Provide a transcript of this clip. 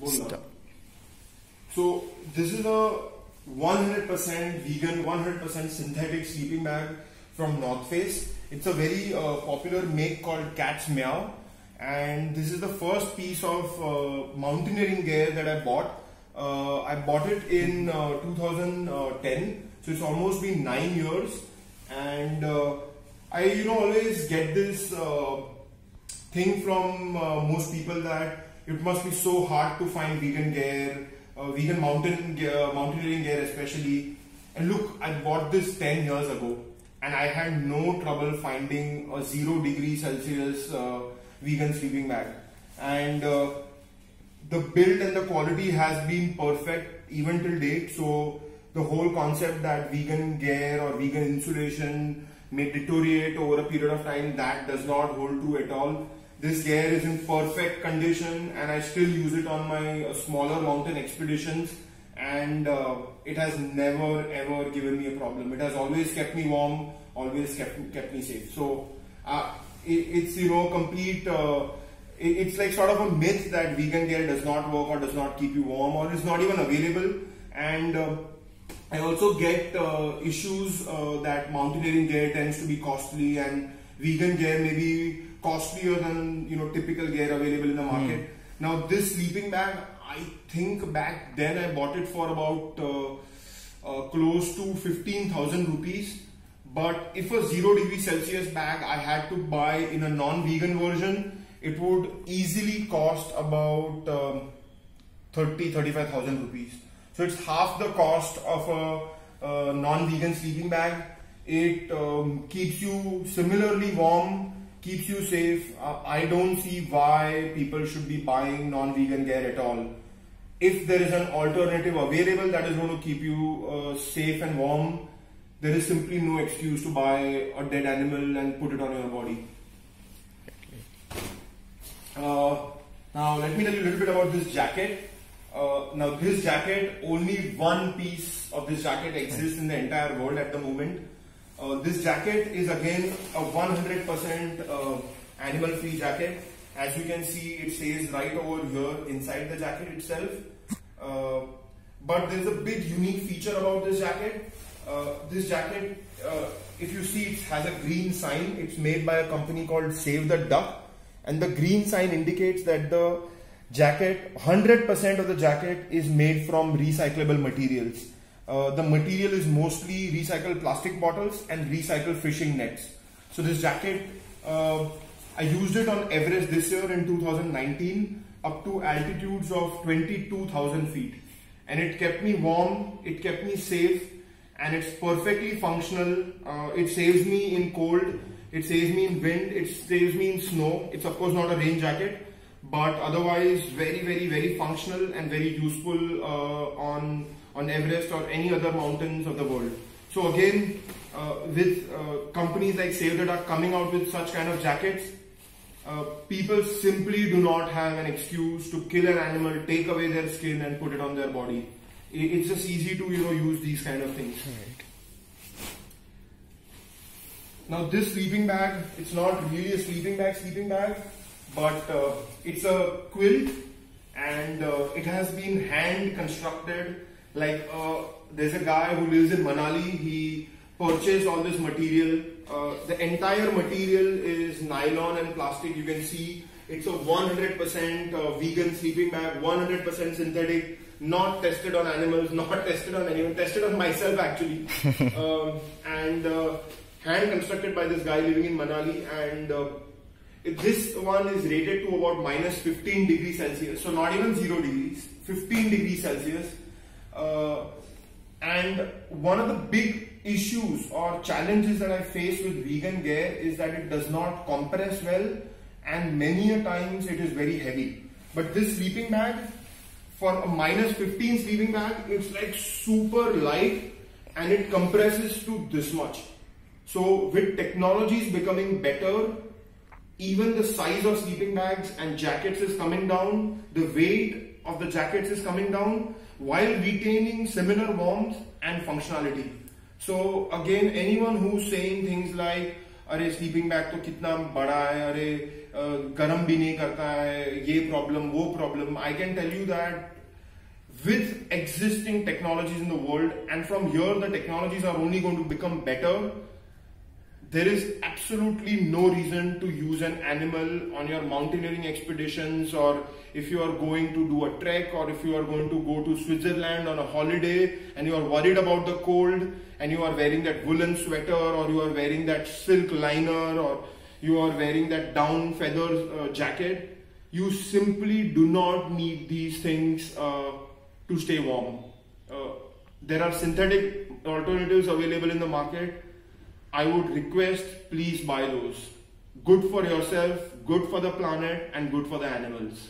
Stop. So this is a 100% vegan, 100% synthetic sleeping bag from North Face. It's a very popular make called Cat's Meow, and this is the first piece of mountaineering gear that I bought. I bought it in 2010, so it's almost been 9 years, and I always get this thing from most people that it must be so hard to find vegan gear, vegan mountaineering gear especially. And look, I bought this 10 years ago and I had no trouble finding a 0 degree Celsius vegan sleeping bag, and the build and the quality has been perfect even till date. So the whole concept that vegan gear or vegan insulation may deteriorate over a period of time, that does not hold true at all. This gear is in perfect condition and I still use it on my smaller mountain expeditions, and it has never ever given me a problem. It has always kept me warm, always kept me safe. So it's complete, it's like sort of a myth that vegan gear does not work or does not keep you warm or is not even available. And I also get issues that mountaineering gear tends to be costly and vegan gear may be costlier than typical gear available in the market. Now this sleeping bag, I think back then I bought it for about close to 15,000 rupees. But if a 0 degree Celsius bag I had to buy in a non-vegan version, it would easily cost about 35,000 rupees. So it's half the cost of a non-vegan sleeping bag. It keeps you similarly warm, keeps you safe. I don't see why people should be buying non-vegan gear at all. If there is an alternative available that is going to keep you safe and warm, there is simply no excuse to buy a dead animal and put it on your body. Now let me tell you a little bit about this jacket. Now this jacket, only one piece of this jacket exists in the entire world at the moment. This jacket is again a 100% animal free jacket. As you can see, it says right over here inside the jacket itself. But there's a big unique feature about this jacket. This jacket, if you see, it has a green sign. It's made by a company called Save the Duck, and the green sign indicates that the jacket, 100% of the jacket is made from recyclable materials. The material is mostly recycled plastic bottles and recycled fishing nets. So this jacket, I used it on Everest this year in 2019 up to altitudes of 22,000 feet, and it kept me warm, it kept me safe, and it's perfectly functional. It saves me in cold, it saves me in wind, it saves me in snow. It's of course not a rain jacket, but otherwise very functional and very useful on Everest or any other mountains of the world. So again, with companies like Save the Duck coming out with such kind of jackets, people simply do not have an excuse to kill an animal, take away their skin and put it on their body. It's just easy to use these kind of things. Right. Now this sleeping bag, it's not really a sleeping bag, but it's a quilt, and it has been hand constructed. Like there's a guy who lives in Manali. He purchased all this material. The entire material is nylon and plastic. You can see it's a 100% vegan sleeping bag, 100% synthetic, not tested on animals, not tested on anyone, tested on myself actually, and hand constructed by this guy living in Manali. And this one is rated to about minus 15 degrees Celsius, so not even 0 degrees, 15 degrees Celsius. And one of the big issues or challenges that I face with vegan gear is that it does not compress well, and many a times it is very heavy. But this sleeping bag, for a minus 15 sleeping bag, it's like super light and it compresses to this much. So with technologies becoming better, even the size of sleeping bags and jackets is coming down, the weight of the jackets is coming down while retaining similar warmth and functionality. So again, anyone who's saying things like, "Arey sleeping bag to kitna bada hai, arey garam bhi nahi karta hai, ye problem, wo problem. I can tell you that with existing technologies in the world, and from here the technologies are only going to become better, there is absolutely no reason to use an animal on your mountaineering expeditions, or if you are going to do a trek, or if you are going to go to Switzerland on a holiday and you are worried about the cold and you are wearing that woolen sweater, or you are wearing that silk liner, or you are wearing that down feather jacket. You simply do not need these things to stay warm. There are synthetic alternatives available in the market. I would request, please buy those. Good for yourself, good for the planet, and good for the animals.